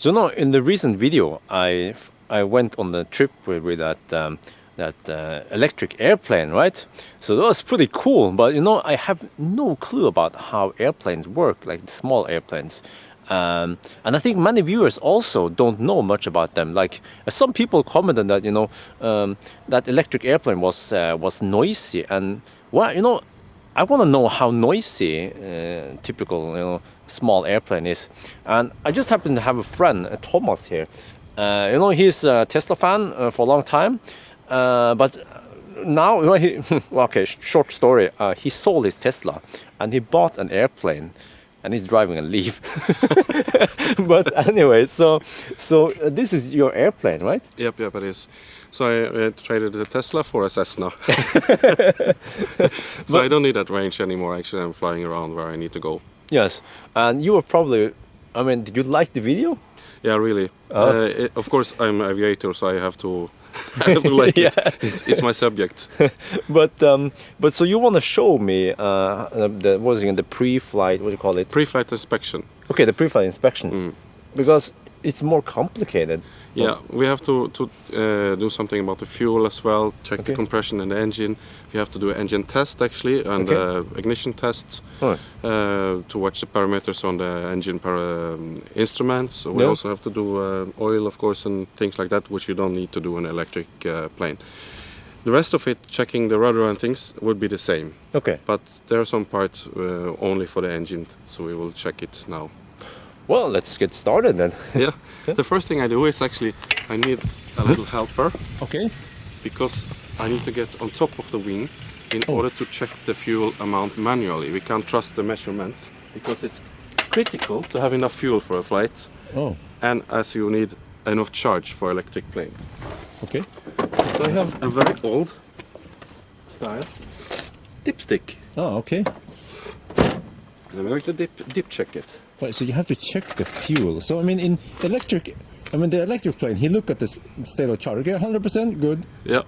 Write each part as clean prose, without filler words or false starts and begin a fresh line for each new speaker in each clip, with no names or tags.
So now in the recent video, I went on the trip with that electric airplane, right? So that was pretty cool. But you know, I have no clue about how airplanes work, like small airplanes. And I think many viewers also don't know much about them. Like some people commented that that electric airplane was noisy, and well, you know, I want to know how noisy typical small airplane is. And I just happen to have a friend, Thomas here. He's a Tesla fan for a long time, but now okay, short story. He sold his Tesla and he bought an airplane. And he's driving a Leaf. But anyway, so this is your airplane, right?
Yep, it is. So I traded the Tesla for a Cessna. So I don't need that range anymore. Actually, I'm flying around where I need to go.
Yes, and you were probably, I mean, did you like the video?
Yeah, really. Of course, I'm an aviator, so I have to like it. It's my subject.
But so you want to show me the pre-flight, what do you call it?
Pre-flight inspection.
Okay, the pre-flight inspection. Because it's more complicated.
Yeah, we have to do something about the fuel as well, check the compression in the engine. We have to do an engine test actually, and ignition test to watch the parameters on the engine instruments. We also have to do oil, of course, and things like that, which you don't need to do on an electric plane. The rest of it, checking the rudder and things, would be the same.
Okay.
But there are some parts only for the engine, so we will check it now.
Well, let's get started then.
Yeah. The first thing I do is actually I need a little helper.
Okay.
Because I need to get on top of the wing in order to check the fuel amount manually. We can't trust the measurements because it's critical to have enough fuel for a flight.
Oh.
And as you need enough charge for electric plane.
Okay.
So I have a very old style dipstick.
Oh, okay.
And I'm going to dip check it.
Right, so you have to check the fuel. So I mean, the electric plane, he looked at the state of charge. Okay, 100% good.
Yeah.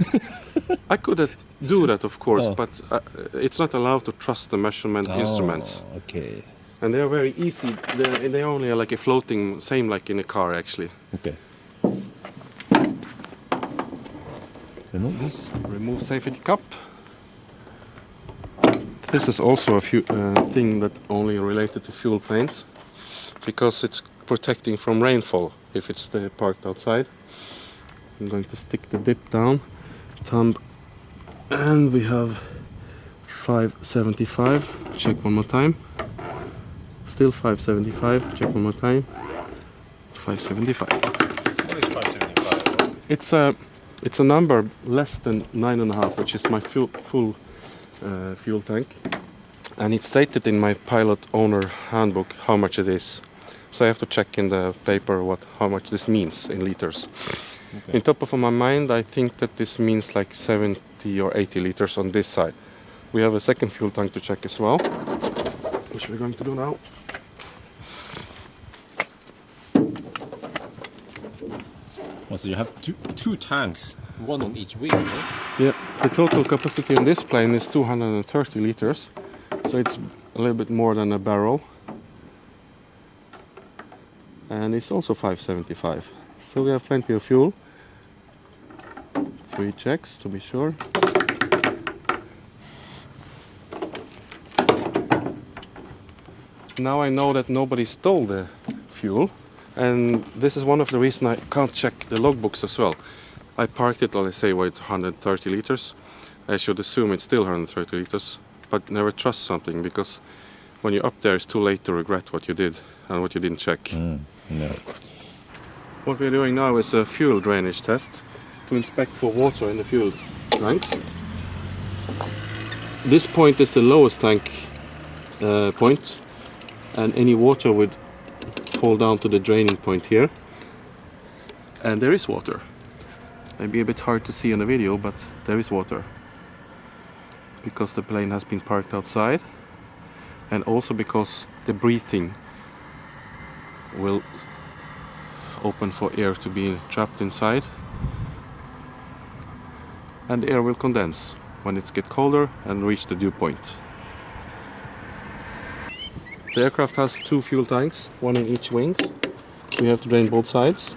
I could do that, of course, but it's not allowed to trust the measurement instruments.
Okay.
And they are very easy. They only are like a floating, same like in a car actually.
Okay. Remove this.
Remove safety cup. This is also a thing that only related to fuel planes, because it's protecting from rainfall if it's parked outside. I'm going to stick the dip down, thumb, and we have 575. Check one more time. Still 575. Check one more time. 575.
What is 575?
It's a number less than 9.5, which is my full fuel tank, and it's stated in my pilot owner handbook how much it is. So I have to check in the paper how much this means in liters. Okay. In top of my mind, I think that this means like 70 or 80 liters on this side. We have a second fuel tank to check as well, which we're going to do now.
So you have two tanks, one on each wing, right?
Yeah, the total capacity on this plane is 230 liters, so it's a little bit more than a barrel. And it's also 575. So we have plenty of fuel. 3 checks to be sure. Now I know that nobody stole the fuel, and this is one of the reasons I can't check the logbooks as well. I parked it, let's say, with 130 liters. I should assume it's still 130 liters, but never trust something, because when you're up there, it's too late to regret what you did and what you didn't check.
No.
What we're doing now is a fuel drainage test to inspect for water in the fuel tanks. This point is the lowest tank point, and any water would fall down to the draining point here. And there is water. Maybe a bit hard to see on the video, but there is water. Because the plane has been parked outside, and also because the breathing will open for air to be trapped inside, and the air will condense when it gets colder and reach the dew point. The aircraft has 2 fuel tanks, one in each wings, we have to drain both sides.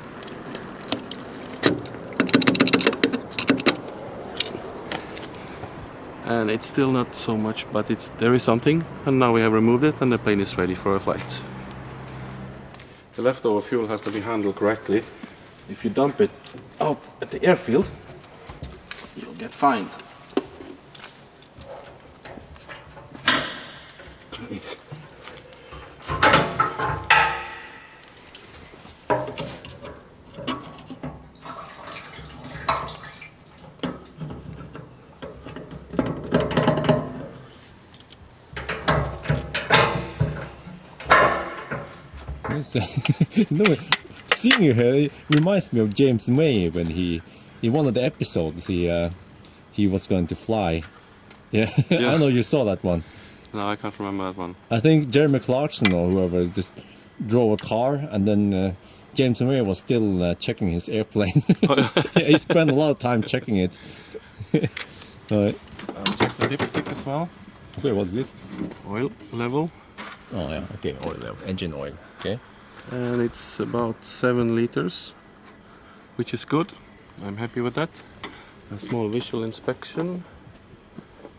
And it's still not so much, but there is something, and now we have removed it and the plane is ready for a flight. The leftover fuel has to be handled correctly. If you dump it out at the airfield, you'll get fined.
No, seeing you here it reminds me of James May when he in one of the episodes he was going to fly. Yeah,
Yeah.
I know you saw that one.
No, I can't remember that one.
I think Jeremy Clarkson or whoever just drove a car, and then James May was still checking his airplane. Yeah, he spent a lot of time checking it. Alright.
Check the dipstick as well.
Okay, what's this?
Oil level.
Oh yeah, okay, oil level, engine oil. Okay.
And it's about 7 liters, which is good. I'm happy with that. A small visual inspection.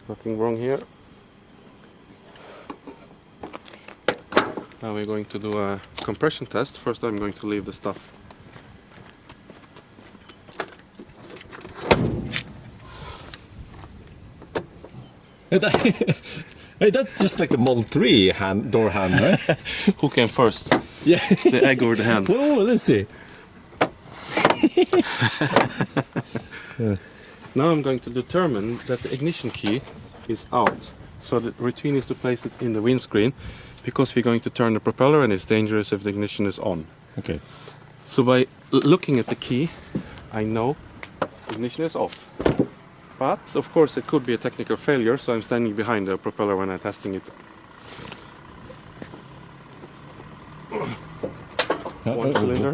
Nothing wrong here. Now we're going to do a compression test. First I'm going to leave the stuff.
Hey, that's just like the Model 3 door hand, right?
Who came first?
Yeah.
The egg or the hen?
Oh, let's see.
Now I'm going to determine that the ignition key is out. So the routine is to place it in the windscreen, because we're going to turn the propeller and it's dangerous if the ignition is on.
Okay.
So by looking at the key, I know the ignition is off. But of course it could be a technical failure, so I'm standing behind the propeller when I'm testing it. One cylinder.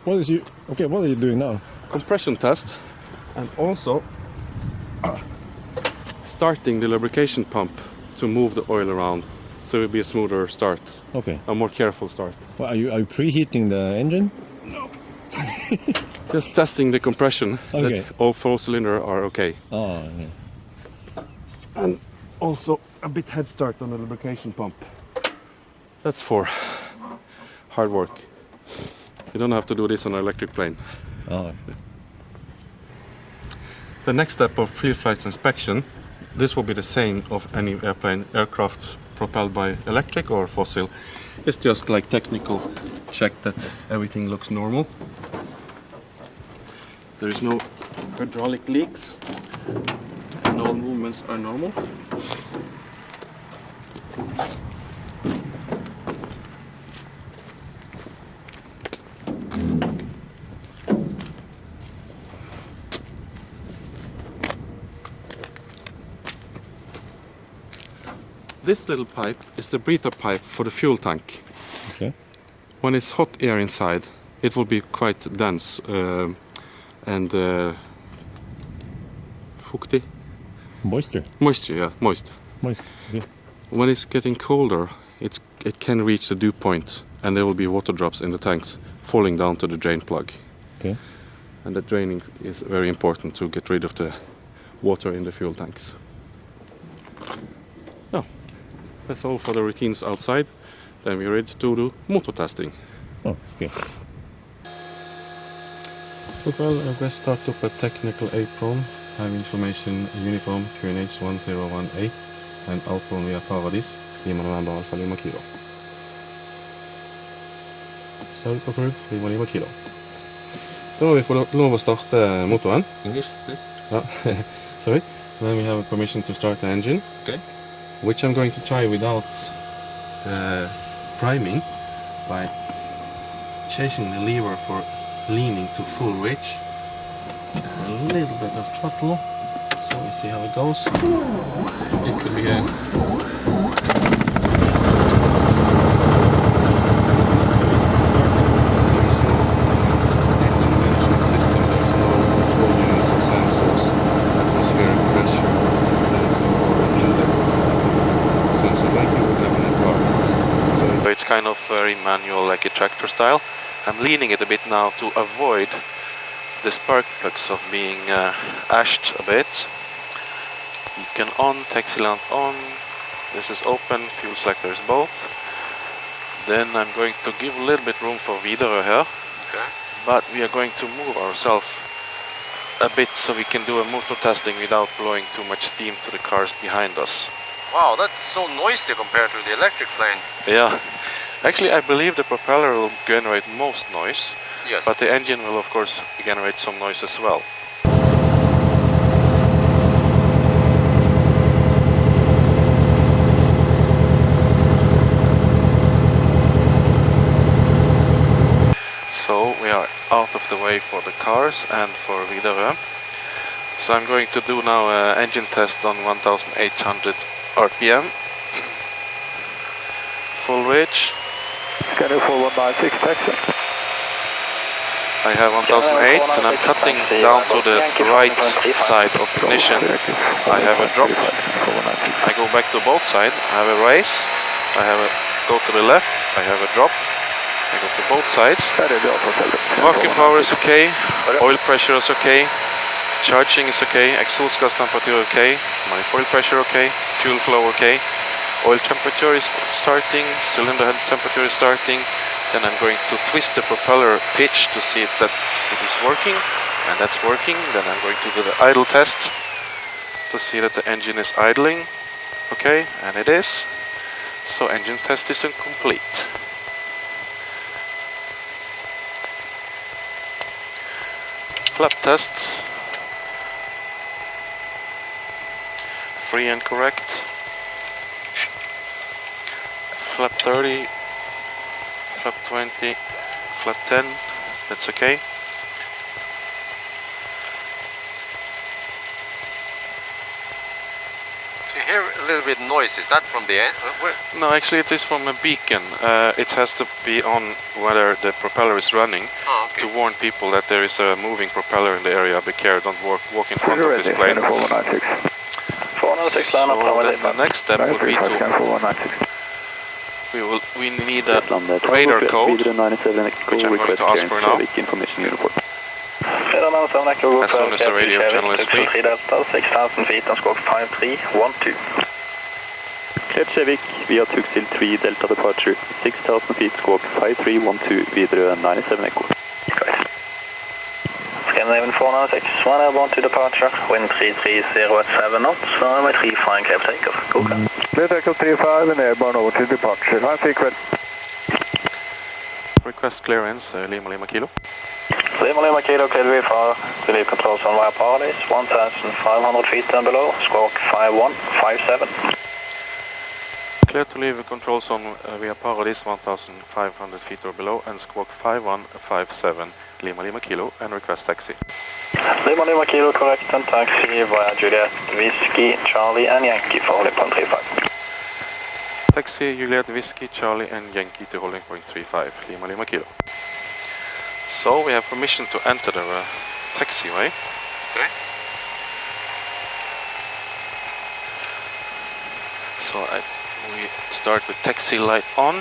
What is you? Okay, what are you doing now?
Compression test, and also starting the lubrication pump to move the oil around, so it will be a smoother start,
Okay.
a more careful start.
Well, are you preheating the engine?
Just testing the compression,
Okay.
that all 4 cylinders are okay.
Oh, yeah.
And also a bit head start on the lubrication pump. That's for hard work. You don't have to do this on an electric plane.
Oh.
The next step of field flight inspection, this will be the same of any aircraft propelled by electric or fossil. It's just like technical check that everything looks normal. There is no hydraulic leaks and all movements are normal. This little pipe is the breather pipe for the fuel tank.
Okay.
When it's hot air inside, it will be quite dense and fukty.
Moisture.
Moisture, yeah, moist.
Moist. Okay.
When it's getting colder, it can reach the dew point, and there will be water drops in the tanks falling down to the drain plug.
Okay.
And that draining is very important to get rid of the water in the fuel tanks. Oh, that's all for the routines outside. Then we're ready to do motor testing.
Oh, okay.
Well, let's start up a technical apron. Have information uniform QNH 1018 and Alfa Romeo Paradis, Lima November Alfa Lima Kilo. South approved, Lima Lima Kilo. Da må vi få lov å starte motoren.
English, please.
Ja, sorry. Then we have permission to start the engine.
Okay.
Which I'm going to try without priming by changing the lever for leaning to full reach. A little bit of throttle, so we see how it goes. It could be a... It's not so easy to start because there is no engine management system, there is no control units or sensors, atmospheric pressure sensor or inlet sensor like you would have in a car. So it's kind of very manual, like a tractor style. I'm leaning it a bit now to avoid the spark plugs of being ashed a bit. Beacon on, taxi lamp on. This is open, fuel selector is both. Then I'm going to give a little bit room for Widerøe here.
Okay.
But we are going to move ourselves a bit so we can do a motor testing without blowing too much steam to the cars behind us.
Wow, that's so noisy compared to the electric plane.
Yeah, actually I believe the propeller will generate most noise,
Yes.
but the engine will of course generate some noise as well. So we are out of the way for the cars and for Widerøe. So I'm going to do now an engine test on 1800 RPM. Full reach.
Scanner 4196, taxi.
I have 1008 and I'm cutting down to the right side of ignition. I have a drop. I go back to both sides. I have a raise. Go to the left. I have a drop. I go to both sides. Vacuum power is okay. Oil pressure is okay. Charging is okay. Exhaust gas temperature okay. My oil pressure okay. Fuel flow okay. Oil temperature is starting. Cylinder head temperature is starting. Then I'm going to twist the propeller pitch to see that it is working. And that's working. Then I'm going to do the idle test to see that the engine is idling. Okay, and it is. So engine test is complete. Flap test. Free and correct. Flap 30. Flap 20. Flap 10. That's okay.
So you hear a little bit noise. Is that from the end?
No, actually it is from a beacon. It has to be on whether the propeller is running to warn people that there is a moving propeller in the area. Be careful, don't walk in front of this plane. So then the next step would be to we need a radar code, which I'm going to ask for now. As soon as the radio channel is free.
6,000 feet and squawk 5312. Cleared Kjevik via Tuxil 3 Delta departure, 6,000 feet, squawk 5312, Widerøe 97 Echo. Scandinavian 496, 1 airborne to departure, wind 330 at 7 knots, runway 35 clear takeoff. Go clear. Clear takeoff 35 and airborne over to departure, high frequency.
Request clearance, Lima Lima Kilo.
Lima Kilo, clear VFR, to leave controls on via Paradise, 1,500 feet and below, squawk 5157.
Clear to leave controls on via Paradise 1,500 feet or below and squawk 5157 Lima Lima Kilo and request taxi.
Lima Lima Kilo correct and taxi via Juliet, Whiskey, Charlie and Yankee for holding point 35.
Taxi Juliet, Whiskey, Charlie and Yankee to holding point 35 Lima Lima Kilo. So we have permission to enter the taxiway.
Okay.
So we start with taxi light on.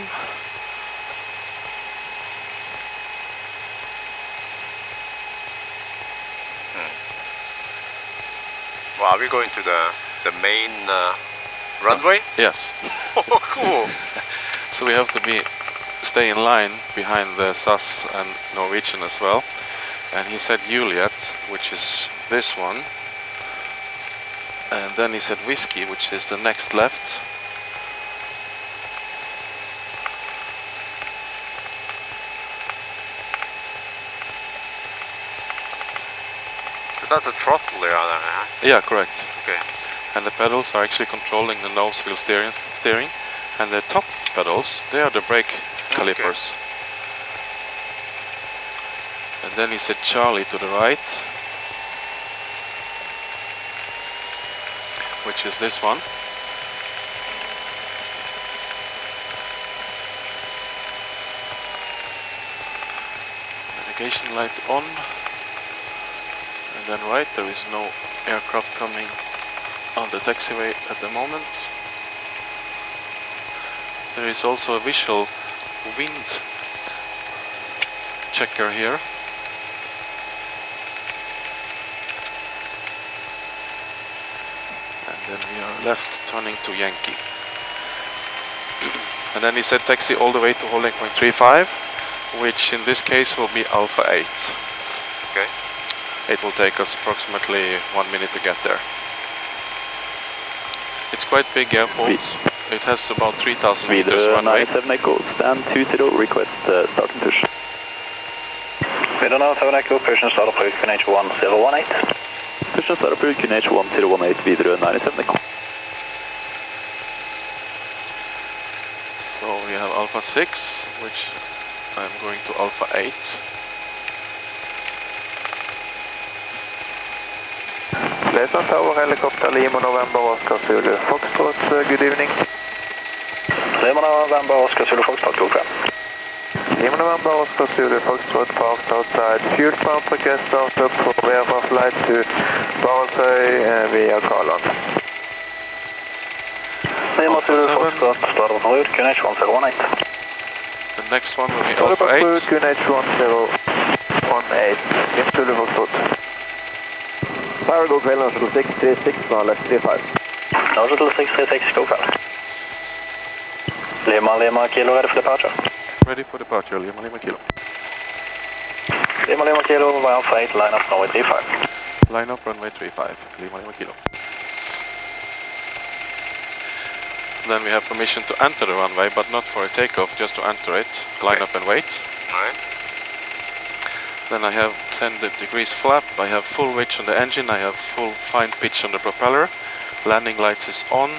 Wow, are we going to the main runway?
Yes.
Oh, cool.
So we have to stay in line behind the SAS and Norwegian as well. And he said Juliet, which is this one. And then he said Whiskey, which is the next left.
So that's a throttle there, huh?
Yeah, correct.
Okay.
And the pedals are actually controlling the nose wheel steering. And the top pedals, they are the brake calipers. And then he said Charlie to the right, which is this one. Navigation light on. And then right, there is no aircraft coming on the taxiway at the moment. There is also a visual wind checker here. And then we are left turning to Yankee. And then he said taxi all the way to holding point 35, which in this case will be Alpha 8.
Okay.
It will take us approximately 1 minute to get there. It's quite big airport. It has about 3,000 meters
Videre
runway.
97 Echo, stand 20, request start and push. Videre 97 Echo, push and start approach QNH 1018. Push and start approach QNH 1018, videre 97 Echo.
So we have Alpha 6, which I'm going to Alpha 8.
Pleasant Tower, helicopter Lima November, Oscar Zulu, Foxtrot, good evening. Lima November, Oscar Zulu, Foxtrot, go fram. Lima November, Oscar Zulu, Foxtrot, parked outside. Fuel pump request start up for VFR flight to Barensøy via Karland. Lima Zulu, Foxtrot, start on route, QNH 1018.
The next one will be Alpha 8.
QNH 1018, Lima Zulu, Foxtrot. Power go kväll, Shuttle 636, left 35. Shuttle 636, go kväll. Lima Kilo, ready for departure.
Ready for departure, Lima Kilo.
Lima Kilo, Alpha 8, line up runway 35.
Line up runway 35, Lima Kilo. Then we have permission to enter the runway, but not for a takeoff, just to enter it. Line up and wait.
Alright.
Then I have 10 degrees flap, I have full reach on the engine, I have full fine pitch on the propeller. Landing lights is on.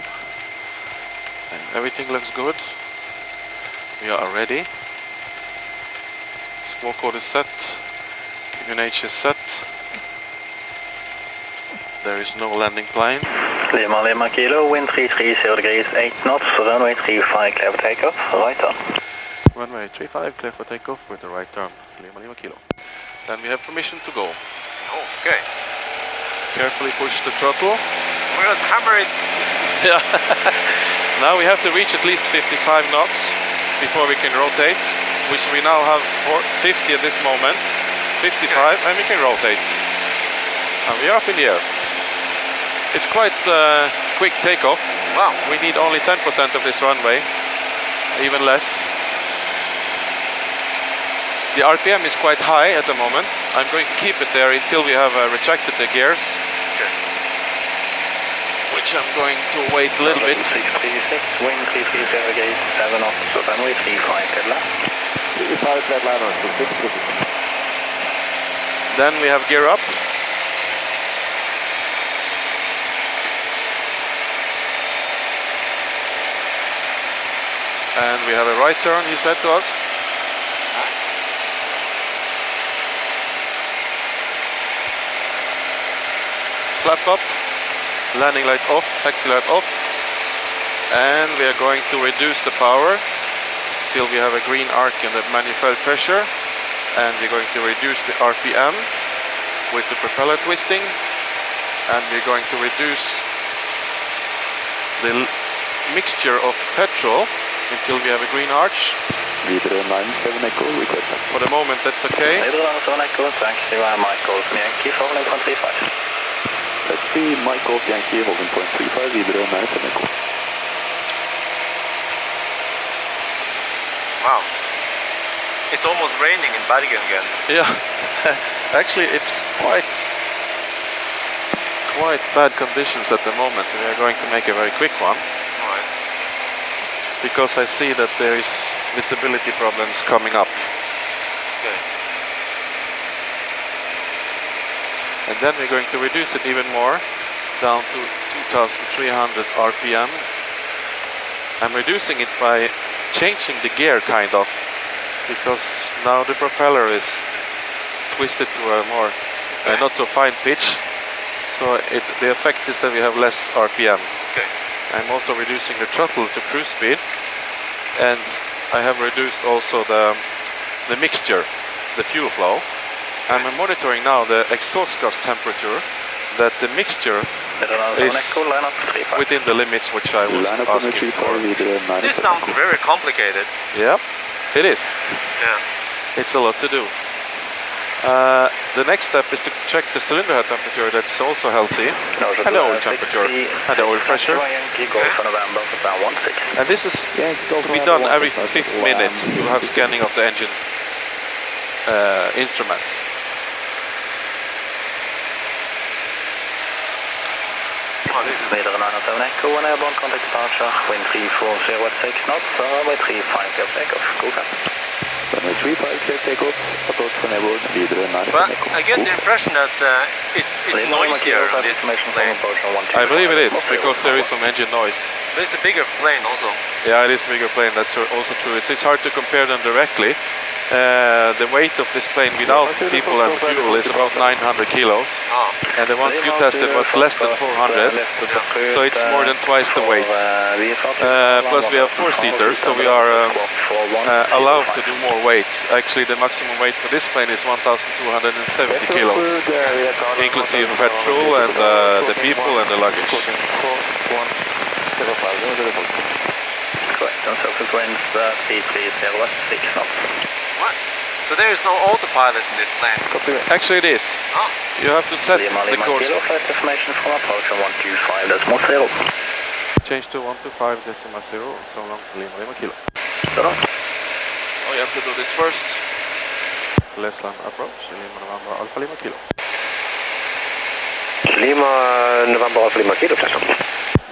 And everything looks good. We are ready. Squawk code is set. QNH is set. There is no landing plane.
Lima Kilo, wind 330 degrees, 8 knots, runway 35, clear for takeoff, right turn.
Runway 35, clear for takeoff with the right turn. Lima Kilo. Then we have permission to go.
Oh, okay.
Carefully push the throttle.
We're just hammer it.
Yeah. Now we have to reach at least 55 knots before we can rotate, which we now have 50 at this moment. 55, and we can rotate. And we are up in the air. It's quite quick takeoff.
Wow.
We need only 10% of this runway, even less. The RPM is quite high at the moment. I'm going to keep it there until we have retracted the gears.
Okay.
Which I'm going to wait a little bit.
636, wind 330 degrees, 7 knots, so runway 35, dead left. 35, dead left, so 636.
Then we have gear up. And we have a right turn, he said to us. Flap up, landing light off, taxi light off. And we are going to reduce the power till we have a green arc in the manifold pressure. And we're going to reduce the RPM with the propeller twisting. And we're going to reduce the mixture of petrol until we have a green arch.
Videre 97 Echo, request.
For the moment that's okay.
Videre 97 Echo, taxi Mike Golf Yankee, holding point 35. Taxi Mike Golf Yankee, holding point 35, videre 97 Echo.
Wow. It's almost raining in Bergen again.
Yeah, actually it's quite bad conditions at the moment, so we are going to make a very quick one.
Alright.
Because I see that there is visibility problems coming up.
Okay.
And then we're going to reduce it even more, down to 2300 RPM. I'm reducing it by changing the gear kind of, because now the propeller is twisted to a more not so fine pitch. So the effect is that we have less RPM.
Okay.
I'm also reducing the throttle to cruise speed, and I have reduced also the mixture, the fuel flow. I'm monitoring now the exhaust gas temperature, that the mixture is within the limits which I was asking for.
This sounds very complicated.
Yeah, it is.
Yeah.
It's a lot to do. The next step is to check the cylinder head temperature, that's also healthy, and the oil temperature, and the oil pressure. And this is to be done every 5 minutes to have scanning of the engine instruments.
This is Leader 907 Echo and airborne contact departure, wind 340 at 6 knots, runway 35 clear takeoff, go fast. Runway 35 clear takeoff, approach for neighborhood, Leader 907
But
Echo.
I get the impression that it's noisier on this plane.
I believe it is, because there is some engine noise.
But it's a bigger plane also.
Yeah, it is a bigger plane, that's also true. It's hard to compare them directly. The weight of this plane without people and fuel is about 900 kilos.
Oh.
And the ones you tested was less than 400, so it's more than twice the weight. Plus we have 4-seaters, so we are allowed to do more weight. Actually, the maximum weight for this plane is 1,270 kilos, inclusive petrol and the people and the luggage.
Correct, and surface winds 330 at 6 knots.
What? So there is no autopilot in this plane?
Actually it is.
Oh.
You have to set
Lima,
the
Lima
course.
Kilo, flight information from approach on 125.0.
Change to 125.0, so long to Lima Lima Kilo.
Oh,
you have to do this first. Less land approach, Lima November Alpha Lima Kilo.
Lima November Alpha Lima Kilo, please.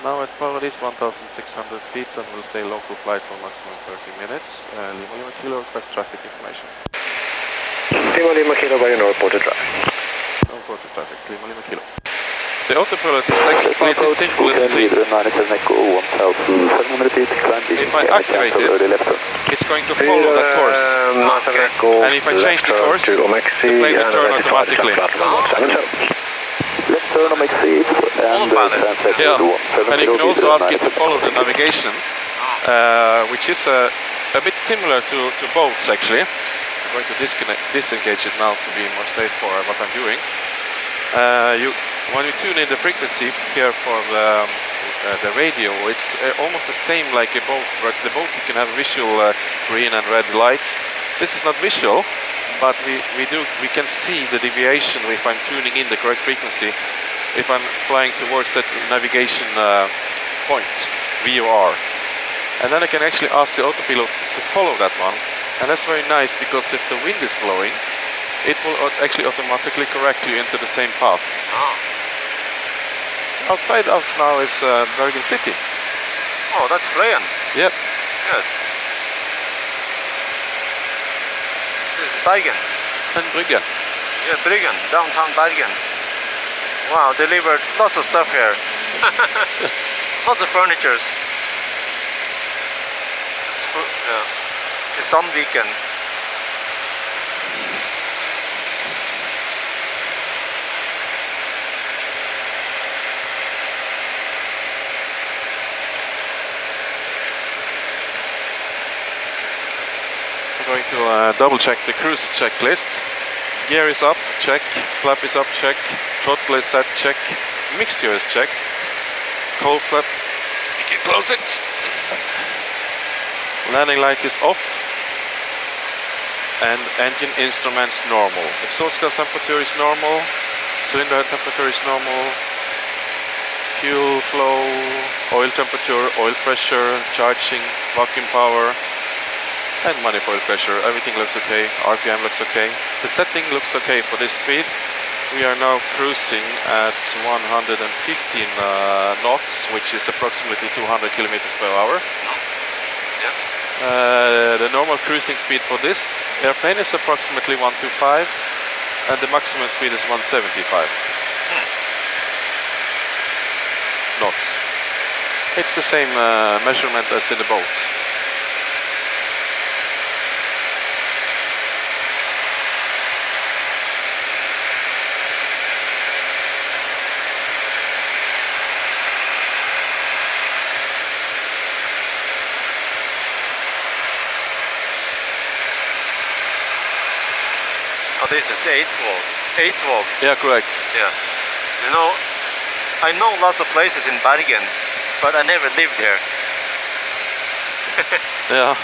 Now at Paradise 1,600 feet and will stay local flight for maximum 30 minutes. Lima Lima Kilo, request traffic information.
Lima Lima Kilo, by no reported traffic.
No reported traffic, Lima Lima Kilo. The autopilot is actually simple in the thing. If I activate it, it's going to follow that course. And if I change the course, the plane will turn automatically.
Let's turn on exceed and
yeah, and you can also ask it to follow the navigation, which is a bit similar to boats actually. I'm going to disengage it now to be more safe for what I'm doing. When you tune in the frequency here for the radio, it's almost the same like a boat, but the boat you can have visual green and red lights. This is not visual, but we can see the deviation if I'm tuning in the correct frequency, if I'm flying towards that navigation point, VOR. And then I can actually ask the autopilot to follow that one. And that's very nice because if the wind is blowing, it will actually automatically correct you into the same path.
Oh.
Outside us now is Bergen City.
Oh, that's Fløyen.
Yep.
Yes. This is Bergen.
And Bryggen.
Yeah, Bergen, downtown Bergen. Wow, delivered lots of stuff here. Lots of furnitures. It's some weekend.
I'm going to double check the cruise checklist. Gear is up, check. Flap is up, check. Throttle is set, check. Mixture is check. Cold flap, you can close it. Landing light is off. And engine instruments normal. Exhaust gas temperature is normal. Cylinder head temperature is normal. Fuel flow, oil temperature, oil pressure, charging, vacuum power. And manifold pressure, everything looks okay, RPM looks okay. The setting looks okay for this speed. We are now cruising at 115 knots, which is approximately 200 kilometers per hour.
Yeah.
The normal cruising speed for this airplane is approximately 125, and the maximum speed is 175 knots. It's the same measurement as in the boat.
Oh, this is Eidsvåg. Eidsvåg.
Yeah, correct.
Yeah. You know, I know lots of places in Bergen, but I never lived here.
Yeah.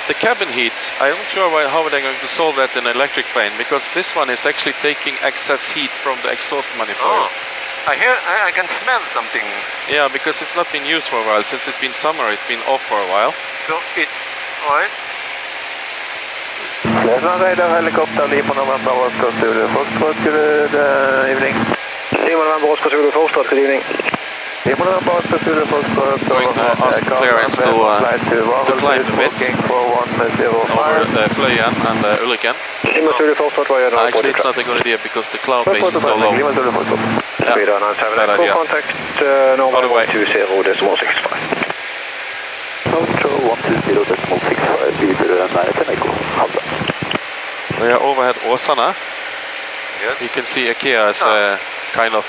The cabin heat, I'm not sure how they're going to solve that in an electric plane, because this one is actually taking excess heat from the exhaust manifold.
I can smell something.
Yeah, because it's not been used for a while. Since it's been summer, it's been off for a while.
So it, alright.
Pleasant radar helicopter, Lima November, Oscar Zulu, Foxtrot, good evening.
Lima November, Oscar Zulu, Foxtrot, good evening.
Lima November, Oscar Zulu, Foxtrot,
Going to ask clearance to climb a bit over the Fløyen and the Ulriken.
Lima Zulu, Foxtrot, where you
Actually, it's not a good idea because the cloud base is so low.
Speed on 97, full contact, normal 120.65.
Control 120.65, videre nærheten Echo.
We are overhead Åsane.
Yes.
You can see IKEA as a kind of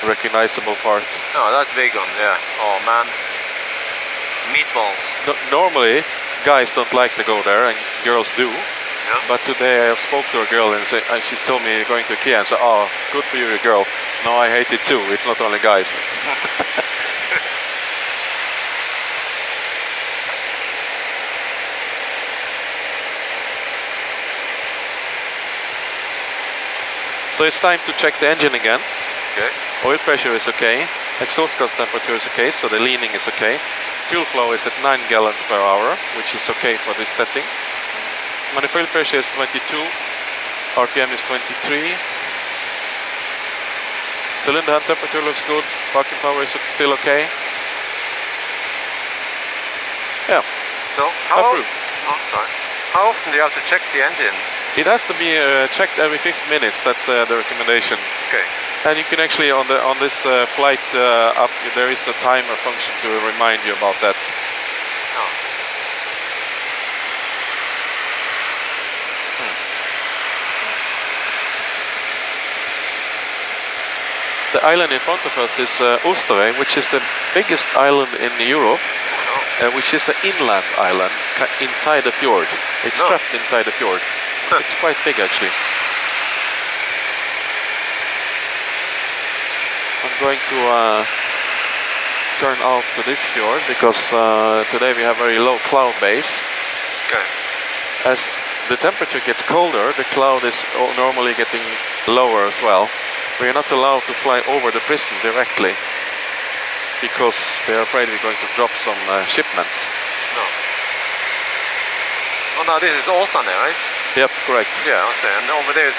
recognizable part.
Oh, that's big one, yeah. Oh man. Meatballs.
Normally, guys don't like to go there, and girls do.
Yeah.
But today I spoke to a girl and she's told me going to IKEA and said, "Oh, good for you, girl." No, I hate it too. It's not only guys. So it's time to check the engine again.
Okay.
Oil pressure is okay. Exhaust gas temperature is okay, so the leaning is okay. Fuel flow is at 9 gallons per hour, which is okay for this setting. Manifold pressure is 22. RPM is 23. Cylinder head temperature looks good. Parking power is still okay. Yeah.
So how often do you have to check the engine?
It has to be checked every 50 minutes. That's the recommendation.
Okay.
And you can actually on this flight up there is a timer function to remind you about that.
Oh.
The island in front of us is Oslo, which is the biggest island in Europe, which is an inland island inside the fjord. It's trapped inside the fjord. It's quite big actually. I'm going to turn out to this fjord because today we have very low cloud base.
Okay.
As the temperature gets colder, the cloud is normally getting lower as well. We are not allowed to fly over the prison directly because they're afraid we're going to drop some shipments.
No. Oh no, this is Åsane, right?
Yep, correct.
Yeah, I see. And over there is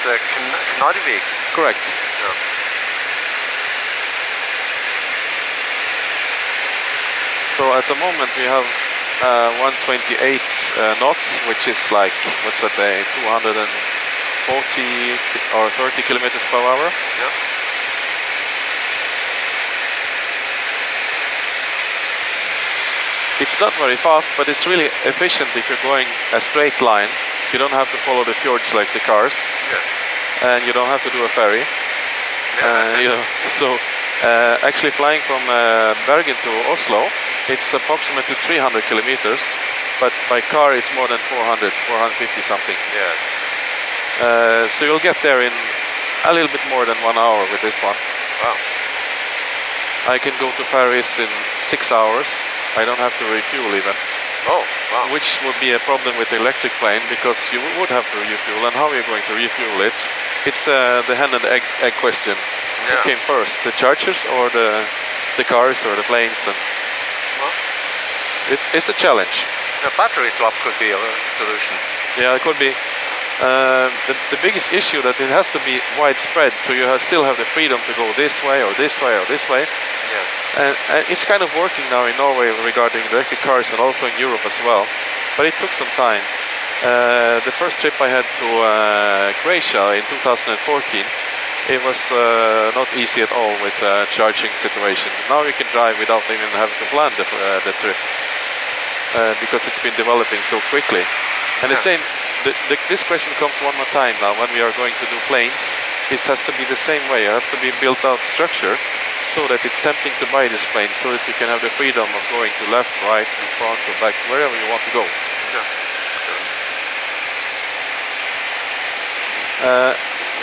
Knarvik.
Correct.
Yeah.
So at the moment we have 128 knots, which is like, what's that, 240 or 30 kilometers per hour.
Yeah.
It's not very fast, but it's really efficient if you're going a straight line. You don't have to follow the fjords like the cars.
Yeah.
And you don't have to do a ferry.
Yeah.
So actually flying from Bergen to Oslo, it's approximately 300 kilometers, but by car it's more than 400, 450 something.
Yes.
So you'll get there in a little bit more than 1 hour with this one.
Wow.
I can go to Paris in 6 hours. I don't have to refuel even.
Oh, wow.
Which would be a problem with the electric plane because you would have to refuel, and how are you going to refuel it? It's the hen and egg question.
Yeah.
Who came first, the chargers or the cars or the planes? And
Well,
it's a challenge.
a battery swap could be a solution.
Yeah, it could be. The biggest issue that it has to be widespread, so you still have the freedom to go this way or this way or this way.
Yeah.
And it's kind of working now in Norway regarding electric cars and also in Europe as well. But it took some time. The first trip I had to Croatia in 2014, it was not easy at all with charging situation. Now you can drive without even having to plan the trip because it's been developing so quickly. And the same, this question comes one more time now when we are going to do planes. This has to be the same way. It has to be built out structure so that it's tempting to buy this plane, so that you can have the freedom of going to left, right, in front, or back, wherever you want to go.
Yeah.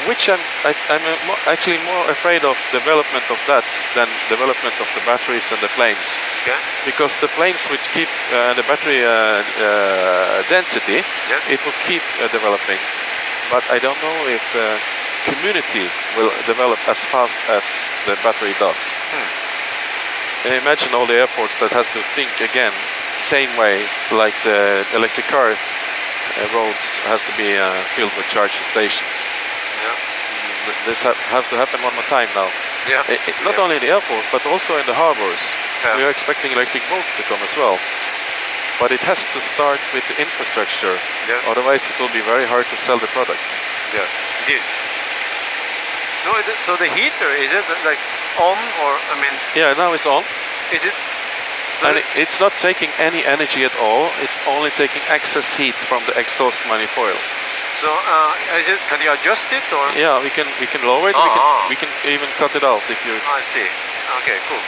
which I'm actually more afraid of development of that than development of the batteries and the planes.
Okay.
Because the planes which keep the battery density, it will keep developing. But I don't know if the community will develop as fast as the battery does. And imagine all the airports that has to think again, same way like the electric car roads has to be filled with charging stations.
Yeah.
This has to happen one more time now.
Yeah.
Not only in the airport, but also in the harbors.
Yeah.
We are expecting electric boats to come as well. But it has to start with the infrastructure.
Yeah.
Otherwise it will be very hard to sell the product.
Yeah, indeed. So the heater, is it like on or, I mean...
Yeah, now it's on.
Is it... So
and it's not taking any energy at all. It's only taking excess heat from the exhaust manifold.
So is it? Can you adjust it or?
Yeah, we can lower it. We can even cut it out if you.
I see. Okay, cool.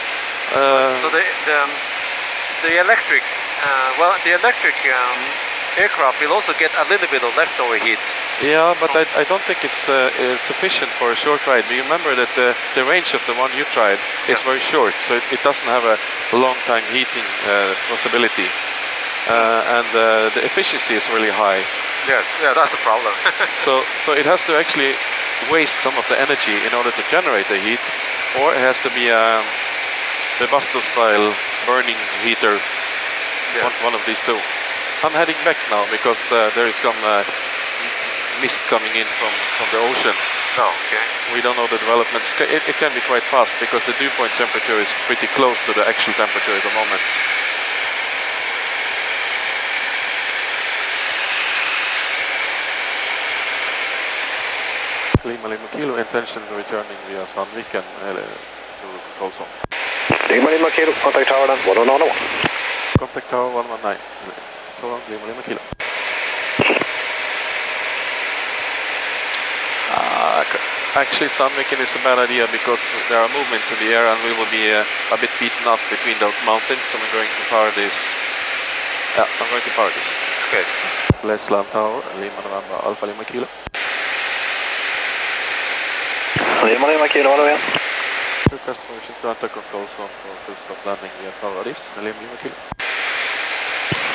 So the electric, aircraft will also get a little bit of leftover heat.
Yeah, but I don't think it's sufficient for a short ride. You remember that the range of the one you tried is very short, so it doesn't have a long time heating possibility, and the efficiency is really high.
Yes, yeah, that's a problem.
so it has to actually waste some of the energy in order to generate the heat, or it has to be the Oslo style burning heater. Yeah. One of these two. I'm heading back now because there is some mist coming in from the ocean.
Oh, okay.
We don't know the developments. It can be quite fast because the dew point temperature is pretty close to the actual temperature at the moment. Lima Kilo, intention returning via Sandviken to control zone.
Lima Kilo, contact tower 119.
Contact tower 119. So on, Lima Kilo. Actually, Sandviken is a bad idea because there are movements in the air and we will be a bit beaten up between those mountains, so I'm going to power this. Yeah, I'm going to power this.
Okay.
Lesland Tower, Lima November, Alpha Lima Kilo.
Lima Kilo, hallå igen.
Request permission to enter control zone for full stop landing via Paradis, Lima Kilo.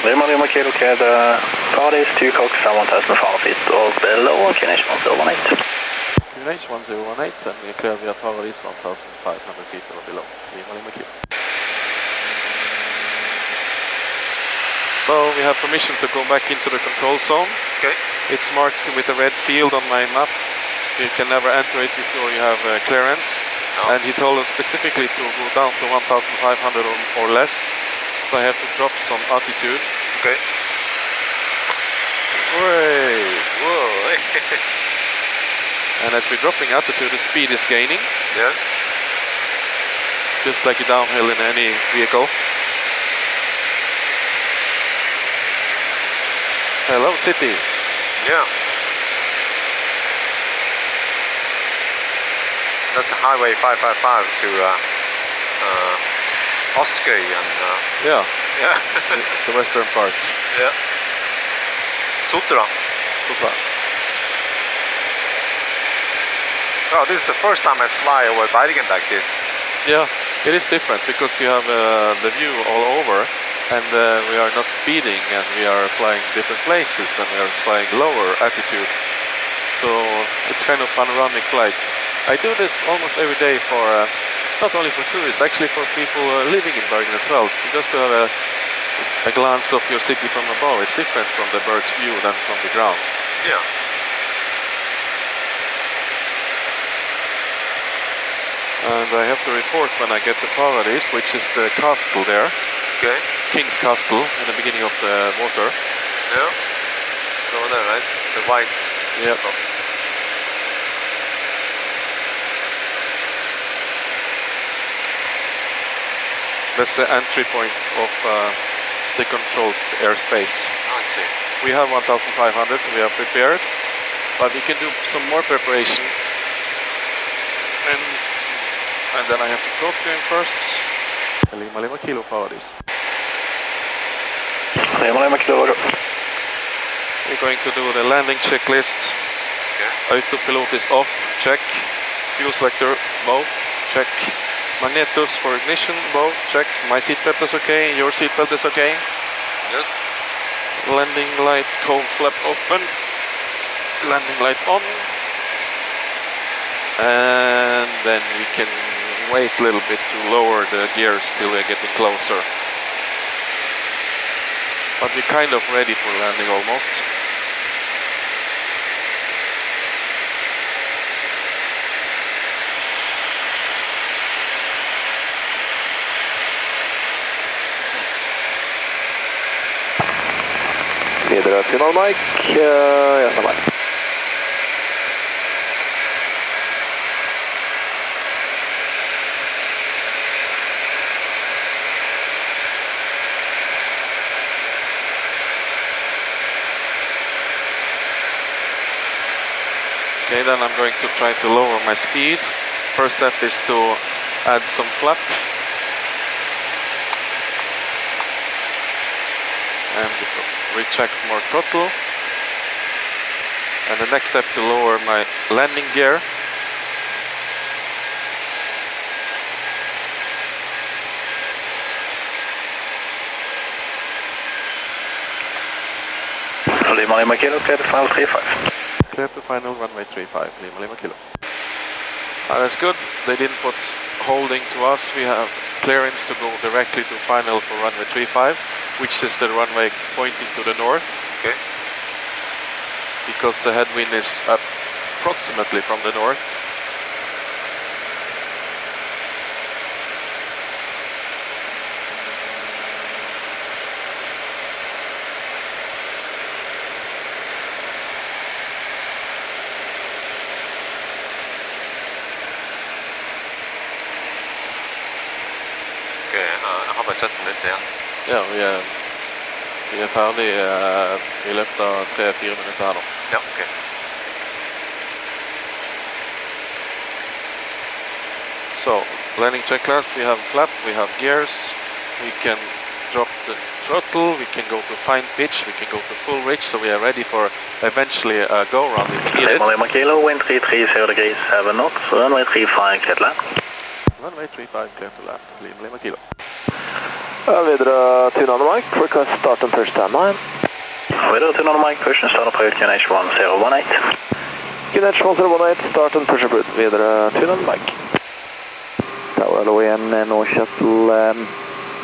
Lima Kilo, clear the Paradis, 2 Cox, 1,500 feet or below, QNH 1018.
QNH 1018 and we clear via Paradis 1,500 feet or below, Lima Kilo. So we have permission to go back into the control zone.
Okay.
It's marked with a red field on my map. You can never enter it before you have clearance. No. And he told us specifically to go down to 1,500 or less. So I have to drop some altitude.
Okay.
Hooray!
Whoa!
And as we're dropping altitude, the speed is gaining.
Yeah.
Just like a downhill in any vehicle. Hello, city.
Yeah. That's the highway 555 to Oslo and
yeah,
yeah,
the western part.
Yeah. Sotra. Oh, this is the first time I fly over Bergen like this.
Yeah, it is different because you have the view all over, and we are not speeding, and we are flying different places, and we are flying lower altitude. So it's kind of panoramic flight. I do this almost every day for, not only for tourists, actually for people living in Bergen as well. Just to have a glance of your city from above. It's different from the bird's view than from the ground.
Yeah.
And I have to report when I get to Paradis, which is the castle there.
Okay.
King's Castle in the beginning of the water.
Yeah. Over there, right? The white.
Yeah. That's the entry point of the controlled airspace.
I see.
We have 1,500, so we are prepared. But we can do some more preparation. And then I have to talk to him first. Lima Kilo Paradis.
Lima Kilo.
We're going to do the landing checklist. Autopilot is off, check. Fuel selector, both, check. Magnetos for ignition, both, check. My seatbelt is okay, your seatbelt is okay.
Good.
Landing light, cold flap open. Landing light on. And then we can wait a little bit to lower the gears till we're getting closer. But we're kind of ready for landing almost.
Videre til Mike, jeg snakker meg.
Okay, then I'm going to try to lower my speed. First step is to add some flap. And recheck more throttle. And the next step to lower my landing gear.
Lima Kilo, clear to final 35.
Clear to final runway 35, Lima Kilo. That's good. They didn't put holding to us. We have clearance to go directly to final for runway 35, which is the runway pointing to the north.
Okay.
Because the headwind is approximately from the north.
Okay, jeg har bare 17 minutter igjen.
Ja, vi er ferdig i løpet av 3-4 minutter her nå.
Ja, ok.
So, landing checklist, we have flap, we have gears, we can drop the throttle, we can go to fine pitch, we can go to full reach, so we are ready for eventually a go-round if we need it.
Lima Kilo, wind 330 degrees, 7 knots, runway 35, clear to land.
Runway 35, clear to land, Lima Kilo.
Videre til Mike, request start and push stand 9.
Videre til Mike, push and start approach QNH 1018.
QNH 1018, start and push approved. Videre til Mike. Tower LOE and North Shuttle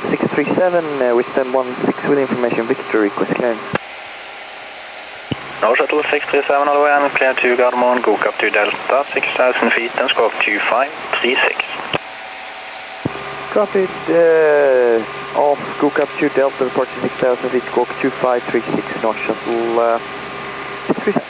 637, with stand 16 with information, Victor, request clearance.
North Shuttle 637, LOE, clear to Gardermoen, go up to Delta, 6,000 feet and squawk 2536.
Copied, off, scoop up to Delta, departure 6,000 feet, squawk 2536, North Shuttle 637.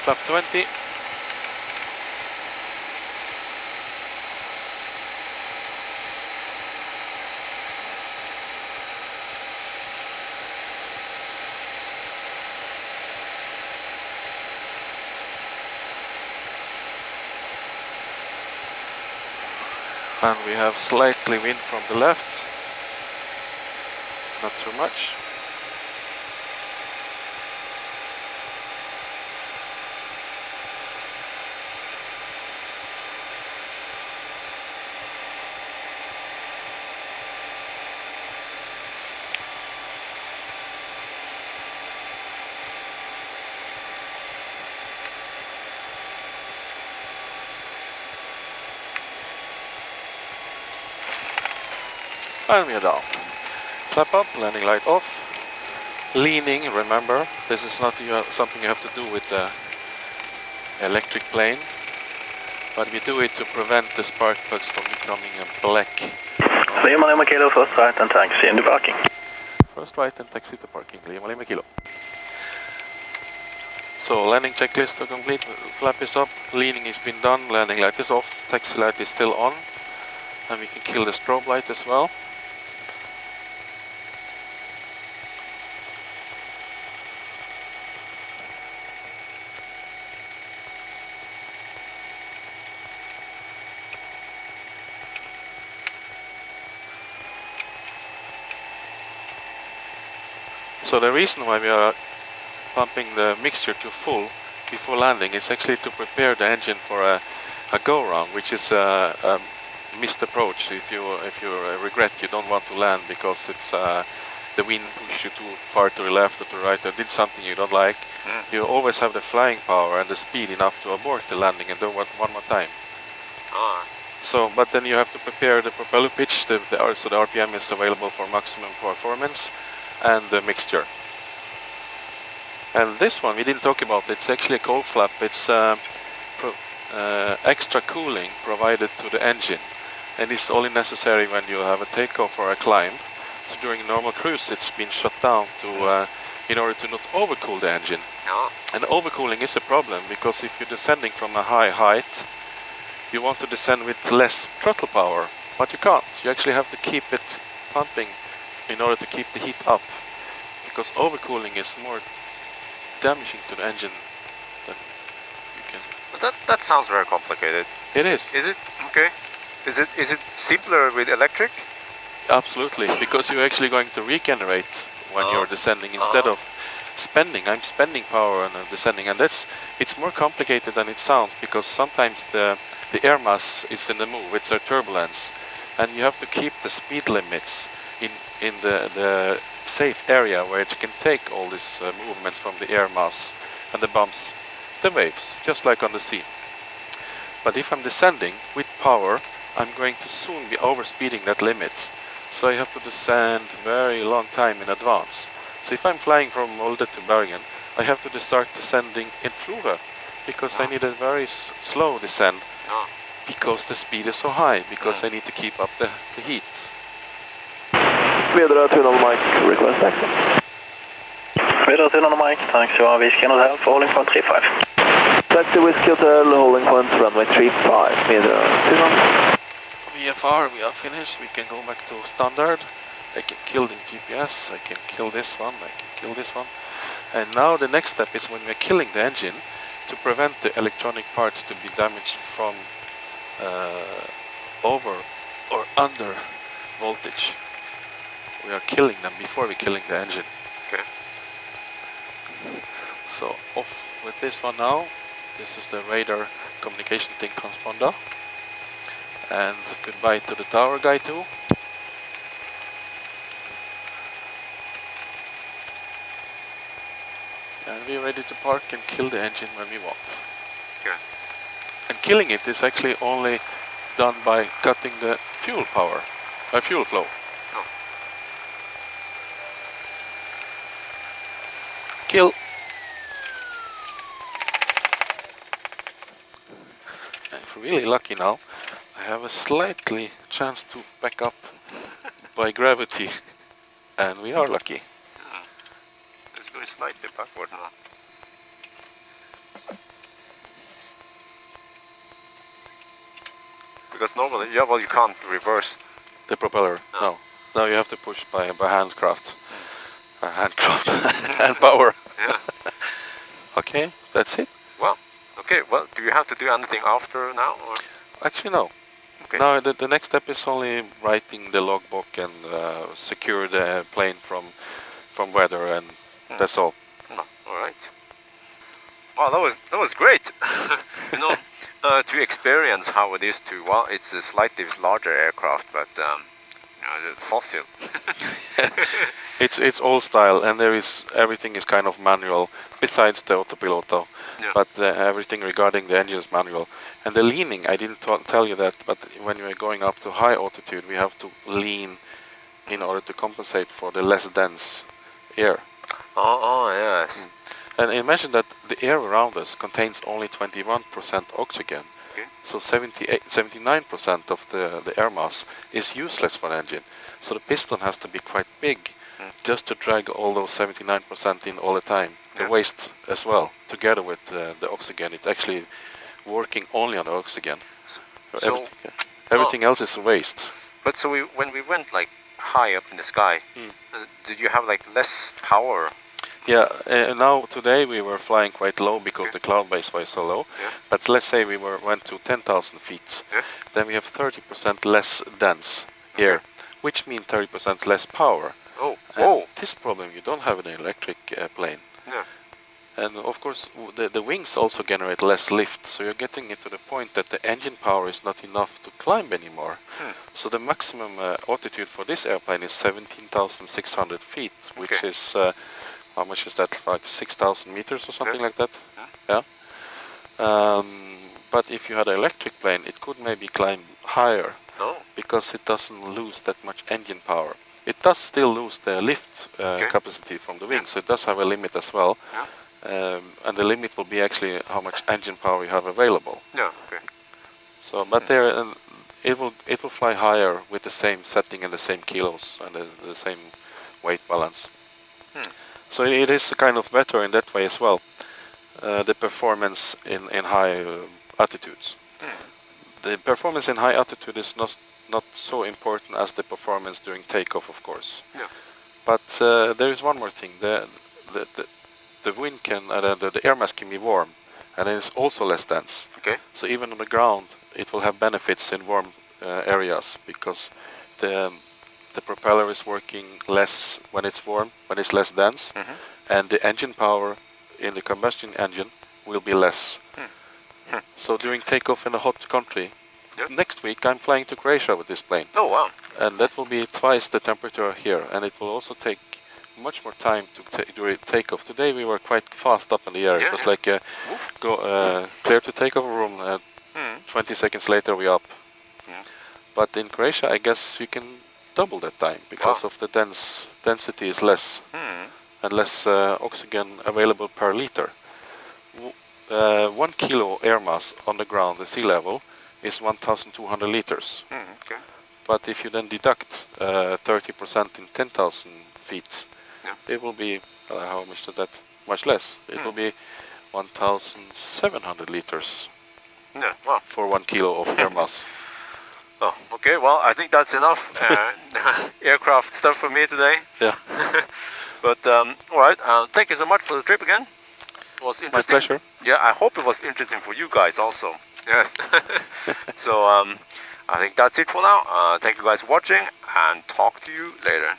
Flap 20. And we have slightly wind from the left, not too much. And we are down. Flap up, landing light off. Leaning, remember, this is not something you have to do with the electric plane, but we do it to prevent the spark plugs from becoming a black.
Lima Kilo, first right and taxi into parking.
First right and taxi to parking, Lima Kilo. So landing checklist to complete, flap is up, leaning has been done, landing light is off, taxi light is still on, and we can kill the strobe light as well. So the reason why we are pumping the mixture to full before landing is actually to prepare the engine for a go-around, which is a missed approach. If you regret you don't want to land because it's the wind pushes you too far to the left or to the right, or did something you don't like, you always have the flying power and the speed enough to abort the landing and do it one more time. So, but then you have to prepare the propeller pitch, so the RPM is available for maximum performance, and the mixture. And this one we didn't talk about. It's actually a cold flap. It's extra cooling provided to the engine, and it's only necessary when you have a takeoff or a climb. So during normal cruise, it's been shut down to in order to not overcool the engine. And overcooling is a problem because if you're descending from a high height, you want to descend with less throttle power, but you can't. You actually have to keep it pumping in order to keep the heat up, because overcooling is more damaging to the engine than you can.
But that sounds very complicated.
It is.
Is it? Okay. Is it simpler with electric?
Absolutely, because you're actually going to regenerate when you're descending instead of spending. I'm spending power on descending, and it's more complicated than it sounds, because sometimes the air mass is in the move, it's a turbulence, and you have to keep the speed limits in the safe area where it can take all these movements from the air mass and the bumps, the waves, just like on the sea. But if I'm descending with power, I'm going to soon be overspeeding that limit. So I have to descend very long time in advance. So if I'm flying from Molde to Bergen, I have to start descending in Flora, because I need a very slow descent, because the speed is so high, because I need to keep up the heat.
Vidare till on mic, request taxi.
Vidare till on mic, taxi Whiskey Hotel, holding point 35.
Taxi Whiskey Hotel, holding point runway 35, vidare till on.
VFR, we are finished, we can go back to standard. I can kill the GPS, I can kill this one, I can kill this one. And now the next step is when we're killing the engine, to prevent the electronic parts to be damaged from over or under voltage. We are killing them before we're killing the engine.
Okay.
So off with this one now. This is the radar communication thing transponder. And goodbye to the tower guy too. And we're ready to park and kill the engine when we want.
Okay.
And killing it is actually only done by cutting the fuel power, fuel flow.
Oh.
Kill. And if we're really lucky now, I have a slightly chance to back up by gravity, and we are lucky.
It's going slightly backward now. Because normally, you can't reverse
the propeller. No. Now you have to push by handcraft. Hand power.
Yeah.
Okay, that's it.
Well, okay. Well, do you have to do anything after now, or?
Actually, no.
Okay.
Now the next step is only writing the logbook and secure the plane from weather, and that's all.
Oh, all right. Well, that was great. You know, to experience how it is to. Well, it's a slightly larger aircraft, but fossil.
It's old style, and everything is kind of manual, besides the autopiloto.
Yeah.
But everything regarding the engine is manual. And the leaning, I didn't tell you that, but when you're going up to high altitude, we have to lean in order to compensate for the less dense air.
Oh yes.
And imagine that the air around us contains only 21% oxygen.
Okay.
So 79% of the air mass is useless for the engine. So the piston has to be quite big just to drag all those 79% in all the time. The waste as well, together with the oxygen. It's actually working only on the oxygen. So everything else is waste.
But so when we went like high up in the sky, did you have like less power?
Yeah, now today we were flying quite low because the cloud base was so low.
Yeah.
But let's say we went to 10,000 feet.
Yeah.
Then we have 30% less dense air, which means 30% less power.
Oh,
And
whoa.
this problem you don't have in an electric plane.
Yeah.
And of course, the wings also generate less lift, so you're getting it to the point that the engine power is not enough to climb anymore. So the maximum altitude for this airplane is 17,600 feet, which
Okay.
is, how much is that, like 6,000 meters or something like that? Yeah. But if you had an electric plane, it could maybe climb higher, because it doesn't lose that much engine power. It does still lose the lift capacity from the wing, so it does have a limit as well. And the limit will be actually how much engine power you have available.
Yeah. Okay.
So, but there, it will fly higher with the same setting and the same kilos and the same weight balance. So it is kind of better in that way as well. The performance in high altitudes. The performance in high altitude is not so important as the performance during takeoff, of course.
Yeah.
But there is one more thing. The wind can, the air mass can be warm, and it is also less dense.
Okay.
So even on the ground, it will have benefits in warm areas, because the propeller is working less when it's warm, when it's less dense, and the engine power in the combustion engine will be less. So during takeoff in a hot country, next week I'm flying to Croatia with this plane.
Oh wow.
And that will be twice the temperature here, and it will also take much more time to do takeoff. Today we were quite fast up in the air. It was like clear to takeoff room, 20 seconds later we up. But in Croatia I guess you can double that time, because of the density is less and less oxygen available per liter. 1 kilo air mass on the ground, the sea level, is 1,200 liters.
Okay.
But if you then deduct 30% in 10,000 feet, it will be, how much is that? Much less. It will be 1,700 liters for 1 kilo of air mass.
Oh, okay. Well, I think that's enough aircraft stuff for me today.
Yeah.
But all right. Thank you so much for the trip again. It was interesting.
My pleasure.
Yeah, I hope it was interesting for you guys also. Yes. So I think that's it for now. Thank you guys for watching, and talk to you later.